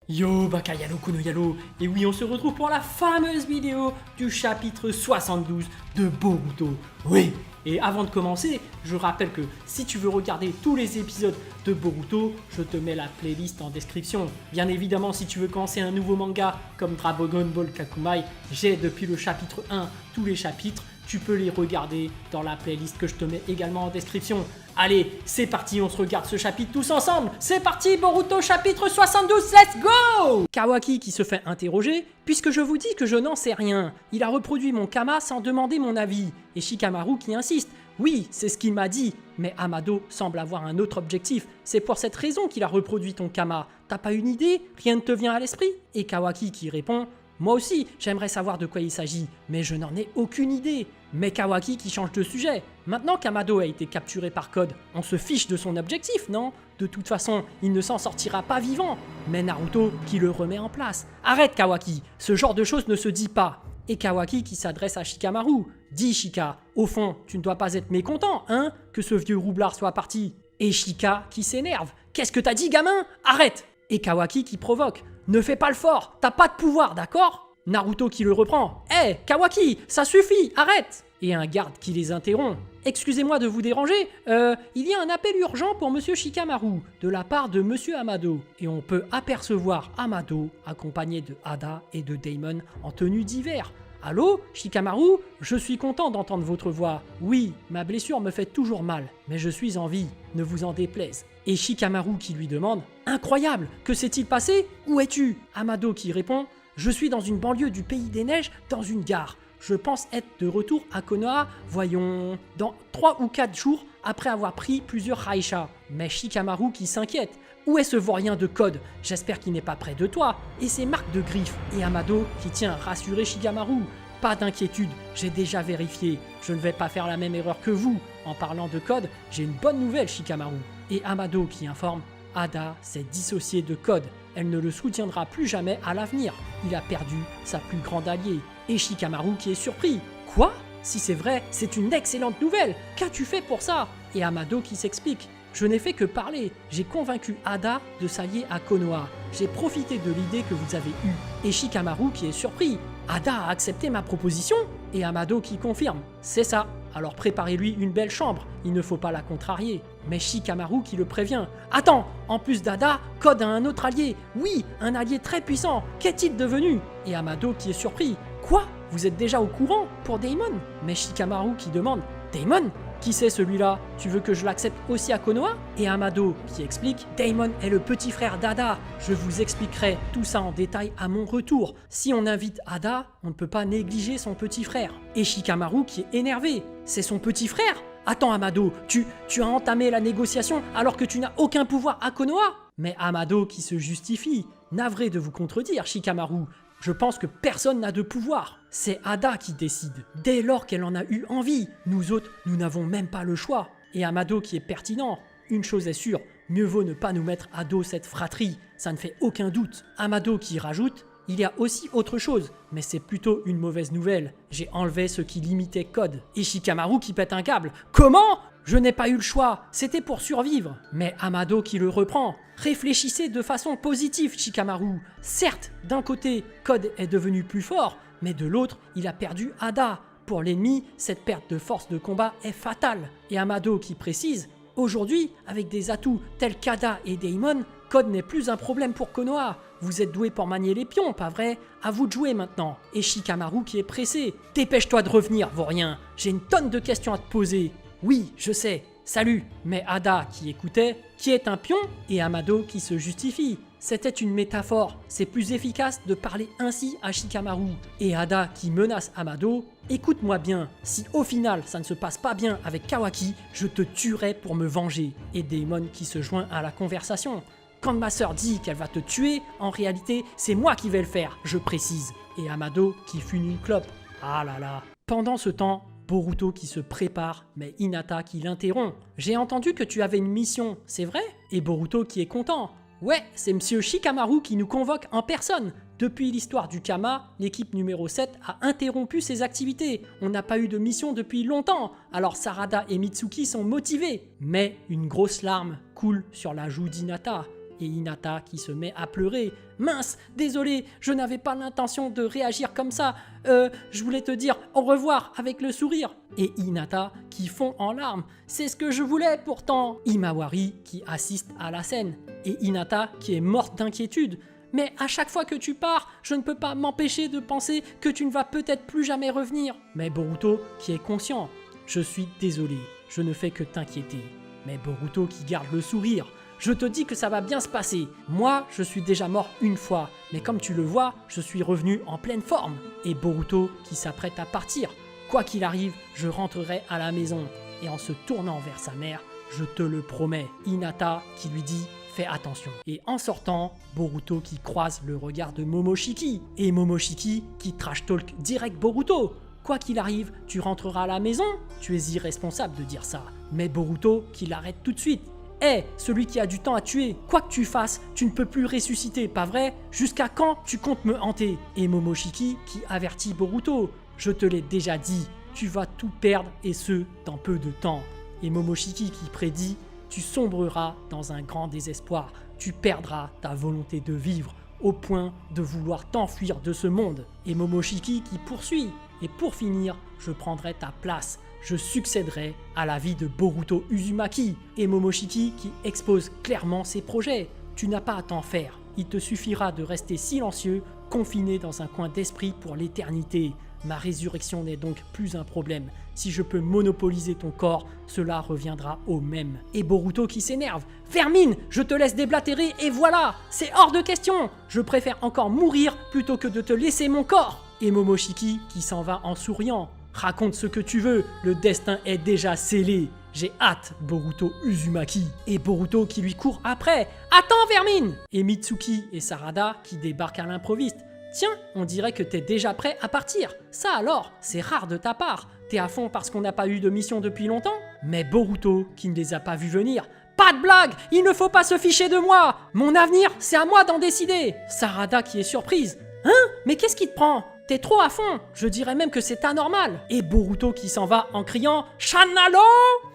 Yo Bakayalo Kunoyalo, et oui on se retrouve pour la fameuse vidéo du chapitre 72 de Boruto. Oui, et avant de commencer, je rappelle que si tu veux regarder tous les épisodes de Boruto, je te mets la playlist en description. Bien évidemment, si tu veux commencer un nouveau manga comme Dragon Ball Kakumai, j'ai depuis le chapitre 1 tous les chapitres, tu peux les regarder dans la playlist que je te mets également en description. Allez, c'est parti, on se regarde ce chapitre tous ensemble. C'est parti, Boruto chapitre 72, let's go! Kawaki qui se fait interroger, puisque je vous dis que je n'en sais rien. Il a reproduit mon kama sans demander mon avis. Et Shikamaru qui insiste. Oui, c'est ce qu'il m'a dit, mais Amado semble avoir un autre objectif. C'est pour cette raison qu'il a reproduit ton kama. T'as pas une idée? Rien ne te vient à l'esprit? Et Kawaki qui répond. Moi aussi, j'aimerais savoir de quoi il s'agit, mais je n'en ai aucune idée. Mais Kawaki qui change de sujet. Maintenant qu'Amado a été capturé par Code, on se fiche de son objectif, non? De toute façon, il ne s'en sortira pas vivant. Mais Naruto qui le remet en place. Arrête Kawaki, ce genre de choses ne se dit pas. Et Kawaki qui s'adresse à Shikamaru. Dis Shika, au fond, tu ne dois pas être mécontent, hein, que ce vieux roublard soit parti. Et Shika qui s'énerve. Qu'est-ce que t'as dit, gamin? Arrête! Et Kawaki qui provoque. Ne fais pas le fort, t'as pas de pouvoir, d'accord? Naruto qui le reprend. Hé, Kawaki, ça suffit, arrête! Et un garde qui les interrompt. Excusez-moi de vous déranger, il y a un appel urgent pour Monsieur Shikamaru, de la part de Monsieur Amado. Et on peut apercevoir Amado, accompagné de Ada et de Daimon en tenue d'hiver. Allô, Shikamaru? Je suis content d'entendre votre voix. Oui, ma blessure me fait toujours mal, mais je suis en vie, ne vous en déplaise. Et Shikamaru qui lui demande « Incroyable, que s'est-il passé? Où es-tu » Amado qui répond « Je suis dans une banlieue du pays des neiges, dans une gare. Je pense être de retour à Konoha, voyons, dans 3 ou 4 jours après avoir pris plusieurs Raisha. » Mais Shikamaru qui s'inquiète. Où est ce vaurien de Code? J'espère qu'il n'est pas près de toi. Et ses marques de griffes. Et Amado qui tient à rassurer Shikamaru. Pas d'inquiétude, j'ai déjà vérifié. Je ne vais pas faire la même erreur que vous. En parlant de Code, j'ai une bonne nouvelle, Shikamaru. Et Amado qui informe. Ada s'est dissociée de Code. Elle ne le soutiendra plus jamais à l'avenir. Il a perdu sa plus grande alliée. Et Shikamaru qui est surpris. Quoi? Si c'est vrai, c'est une excellente nouvelle. Qu'as-tu fait pour ça? Et Amado qui s'explique. Je n'ai fait que parler. J'ai convaincu Ada de s'allier à Konoha. J'ai profité de l'idée que vous avez eue. Et Shikamaru qui est surpris. Ada a accepté ma proposition? Et Amado qui confirme. C'est ça. Alors préparez-lui une belle chambre. Il ne faut pas la contrarier. Mais Shikamaru qui le prévient. Attends, en plus d'Ada, Code a un autre allié. Oui, un allié très puissant. Qu'est-il devenu? Et Amado qui est surpris. Quoi? Vous êtes déjà au courant pour Daimon? Mais Shikamaru qui demande. Daimon? Qui c'est celui-là? Tu veux que je l'accepte aussi à Konoha? Et Amado qui explique. Daimon est le petit frère d'Ada. Je vous expliquerai tout ça en détail à mon retour. Si on invite Ada, on ne peut pas négliger son petit frère. Et Shikamaru qui est énervé. C'est son petit frère? Attends Amado, tu as entamé la négociation alors que tu n'as aucun pouvoir à Konoha? Mais Amado qui se justifie. Navré de vous contredire, Shikamaru. Je pense que personne n'a de pouvoir. C'est Ada qui décide, dès lors qu'elle en a eu envie. Nous autres, nous n'avons même pas le choix. Et Amado qui est pertinent. Une chose est sûre, mieux vaut ne pas nous mettre à dos cette fratrie. Ça ne fait aucun doute. Amado qui rajoute, il y a aussi autre chose, mais c'est plutôt une mauvaise nouvelle. J'ai enlevé ce qui limitait Code. Et Shikamaru qui pète un câble. Comment? Je n'ai pas eu le choix, c'était pour survivre. Mais Amado qui le reprend. Réfléchissez de façon positive, Shikamaru. Certes, d'un côté, Code est devenu plus fort, mais de l'autre, il a perdu Ada. Pour l'ennemi, cette perte de force de combat est fatale. Et Amado qui précise, aujourd'hui, avec des atouts tels qu'Ada et Daimon, Code n'est plus un problème pour Konoha. Vous êtes doué pour manier les pions, pas vrai? À vous de jouer maintenant. Et Shikamaru qui est pressé. Dépêche-toi de revenir, vaurien. J'ai une tonne de questions à te poser. Oui, je sais. Salut. Mais Ada qui écoutait, qui est un pion? Et Amado qui se justifie. C'était une métaphore. C'est plus efficace de parler ainsi à Shikamaru. Et Ada qui menace Amado. Écoute-moi bien, si au final ça ne se passe pas bien avec Kawaki, je te tuerai pour me venger. Et Daimon qui se joint à la conversation. Quand ma sœur dit qu'elle va te tuer, en réalité, c'est moi qui vais le faire, je précise. Et Amado qui fume une clope. Ah là là. Pendant ce temps, Boruto qui se prépare, mais Hinata qui l'interrompt. J'ai entendu que tu avais une mission, c'est vrai? Et Boruto qui est content. Ouais, c'est Monsieur Shikamaru qui nous convoque en personne. Depuis l'histoire du Kama, l'équipe numéro 7 a interrompu ses activités. On n'a pas eu de mission depuis longtemps, alors Sarada et Mitsuki sont motivés. Mais une grosse larme coule sur la joue d'Hinata. et Hinata qui se met à pleurer. Mince, désolé, je n'avais pas l'intention de réagir comme ça. Je voulais te dire au revoir avec le sourire. Et Hinata qui fond en larmes. C'est ce que je voulais pourtant. Himawari qui assiste à la scène. Et Hinata qui est morte d'inquiétude. Mais à chaque fois que tu pars, je ne peux pas m'empêcher de penser que tu ne vas peut-être plus jamais revenir. Mais Boruto qui est conscient. Je suis désolé, je ne fais que t'inquiéter. Mais Boruto qui garde le sourire. Je te dis que ça va bien se passer. Moi, je suis déjà mort une fois. Mais comme tu le vois, je suis revenu en pleine forme. Et Boruto qui s'apprête à partir. Quoi qu'il arrive, je rentrerai à la maison. Et en se tournant vers sa mère, je te le promets. Hinata qui lui dit « Fais attention ». Et en sortant, Boruto qui croise le regard de Momoshiki. Et Momoshiki qui trash talk direct Boruto. Quoi qu'il arrive, tu rentreras à la maison. Tu es irresponsable de dire ça. Mais Boruto qui l'arrête tout de suite. Hé, celui qui a du temps à tuer, quoi que tu fasses, tu ne peux plus ressusciter, pas vrai? Jusqu'à quand tu comptes me hanter? Et Momoshiki qui avertit Boruto. Je te l'ai déjà dit, tu vas tout perdre et ce, dans peu de temps. Et Momoshiki qui prédit, tu sombreras dans un grand désespoir. Tu perdras ta volonté de vivre au point de vouloir t'enfuir de ce monde. Et Momoshiki qui poursuit. Et pour finir, je prendrai ta place. Je succéderai à la vie de Boruto Uzumaki. Et Momoshiki qui expose clairement ses projets. Tu n'as pas à t'en faire. Il te suffira de rester silencieux, confiné dans un coin d'esprit pour l'éternité. Ma résurrection n'est donc plus un problème. Si je peux monopoliser ton corps, cela reviendra au même. Et Boruto qui s'énerve. Vermine, je te laisse déblatérer et voilà, c'est hors de question. Je préfère encore mourir plutôt que de te laisser mon corps. Et Momoshiki qui s'en va en souriant. Raconte ce que tu veux, le destin est déjà scellé. J'ai hâte, Boruto Uzumaki. Et Boruto qui lui court après. Attends, Vermine! Et Mitsuki et Sarada qui débarquent à l'improviste. Tiens, on dirait que t'es déjà prêt à partir. Ça alors, c'est rare de ta part. T'es à fond parce qu'on n'a pas eu de mission depuis longtemps? Mais Boruto, qui ne les a pas vus venir. Pas de blague, il ne faut pas se ficher de moi. Mon avenir, c'est à moi d'en décider. Sarada qui est surprise. Hein? Mais qu'est-ce qui te prend? T'es trop à fond, je dirais même que c'est anormal. Et Boruto qui s'en va en criant « Shanalo !»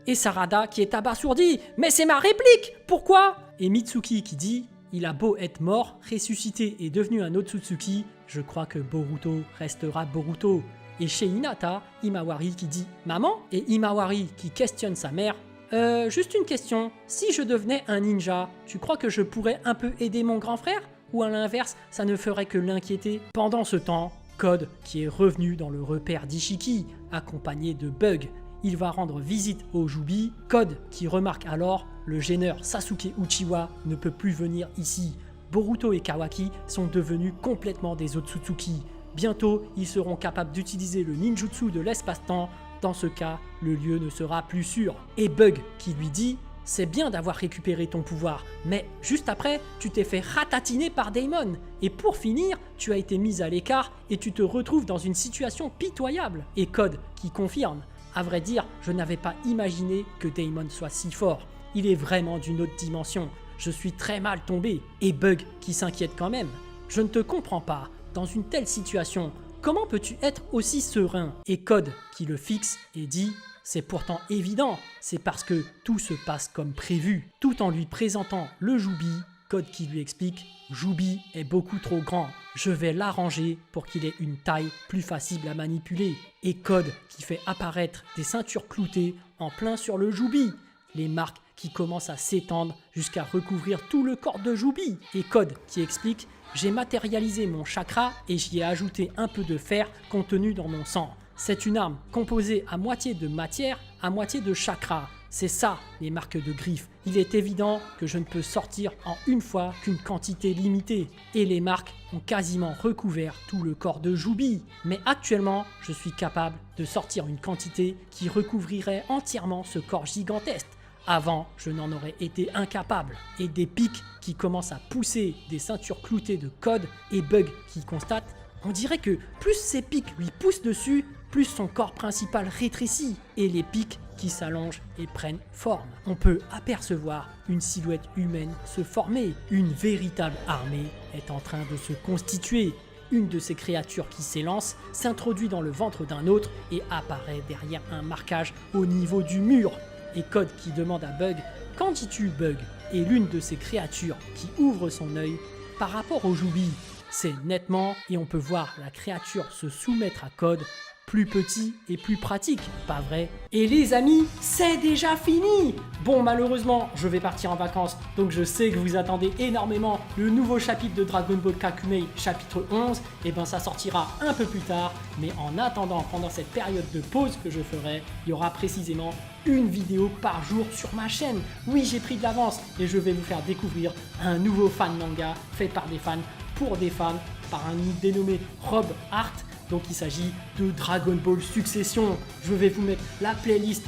Et Sarada qui est abasourdi « Mais c'est ma réplique, pourquoi ?» Et Mitsuki qui dit « Il a beau être mort, ressuscité et devenu un Otsutsuki, je crois que Boruto restera Boruto. » Et chez Hinata, Himawari qui dit « Maman ?» Et Himawari qui questionne sa mère « Juste une question, si je devenais un ninja, tu crois que je pourrais un peu aider mon grand frère ? Ou à l'inverse, ça ne ferait que l'inquiéter ?» Pendant ce temps, Code qui est revenu dans le repère d'Ishiki, accompagné de Bug. Il va rendre visite au Jubi. Code qui remarque alors le gêneur Sasuke Uchiwa ne peut plus venir ici. Boruto et Kawaki sont devenus complètement des Otsutsuki. Bientôt, ils seront capables d'utiliser le ninjutsu de l'espace-temps. Dans ce cas, le lieu ne sera plus sûr. Et Bug qui lui dit « C'est bien d'avoir récupéré ton pouvoir, mais juste après, tu t'es fait ratatiner par Daemon. Et pour finir, tu as été mis à l'écart et tu te retrouves dans une situation pitoyable. » Et Code qui confirme. À vrai dire, je n'avais pas imaginé que Daemon soit si fort. Il est vraiment d'une autre dimension. Je suis très mal tombé. Et Bug qui s'inquiète quand même. Je ne te comprends pas. Dans une telle situation, comment peux-tu être aussi serein? Et Code qui le fixe et dit « C'est pourtant évident, c'est parce que tout se passe comme prévu. » Tout en lui présentant le Jubi, Code qui lui explique « Jubi est beaucoup trop grand. Je vais l'arranger pour qu'il ait une taille plus facile à manipuler. » Et Code qui fait apparaître des ceintures cloutées en plein sur le Jubi. Les marques qui commencent à s'étendre jusqu'à recouvrir tout le corps de Jubi. Et Code qui explique « J'ai matérialisé mon chakra et j'y ai ajouté un peu de fer contenu dans mon sang. C'est une arme composée à moitié de matière, à moitié de chakra. C'est ça, les marques de griffes. Il est évident que je ne peux sortir en une fois qu'une quantité limitée. Et les marques ont quasiment recouvert tout le corps de Jubi. Mais actuellement, je suis capable de sortir une quantité qui recouvrirait entièrement ce corps gigantesque. Avant, je n'en aurais été incapable. Et des pics qui commencent à pousser des ceintures cloutées de Code et Bug qui constatent. On dirait que plus ces pics lui poussent dessus, plus son corps principal rétrécit et les pics qui s'allongent et prennent forme. On peut apercevoir une silhouette humaine se former. Une véritable armée est en train de se constituer. Une de ces créatures qui s'élance s'introduit dans le ventre d'un autre et apparaît derrière un marquage au niveau du mur. Et Code qui demande à Bug « Qu'en dis-tu, Bug ?» est l'une de ces créatures qui ouvre son œil par rapport au Joubi. C'est nettement, et on peut voir la créature se soumettre à code, plus petit et plus pratique, pas vrai? Et les amis, c'est déjà fini! Bon, malheureusement, je vais partir en vacances, donc je sais que vous attendez énormément le nouveau chapitre de Dragon Ball Kakumei, chapitre 11, et ben ça sortira un peu plus tard, mais en attendant, pendant cette période de pause que je ferai, il y aura précisément une vidéo par jour sur ma chaîne. Oui, j'ai pris de l'avance, et je vais vous faire découvrir un nouveau fan manga fait par des fans, pour des fans, par un dénommé Rob Hart. Donc il s'agit de Dragon Ball Succession. Je vais vous mettre la playlist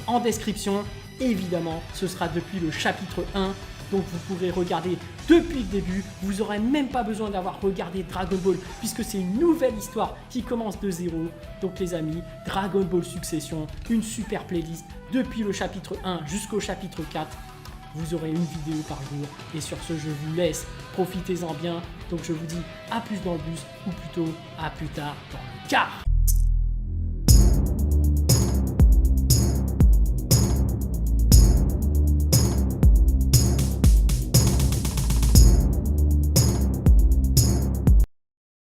en description. Évidemment, ce sera depuis le chapitre 1. Donc vous pourrez regarder depuis le début. Vous n'aurez même pas besoin d'avoir regardé Dragon Ball puisque c'est une nouvelle histoire qui commence de zéro. Donc les amis, Dragon Ball Succession, une super playlist depuis le chapitre 1 jusqu'au chapitre 4. Vous aurez une vidéo par jour. Et sur ce, je vous laisse. Profitez-en bien. Donc je vous dis à plus dans le bus, ou plutôt à plus tard dans le car.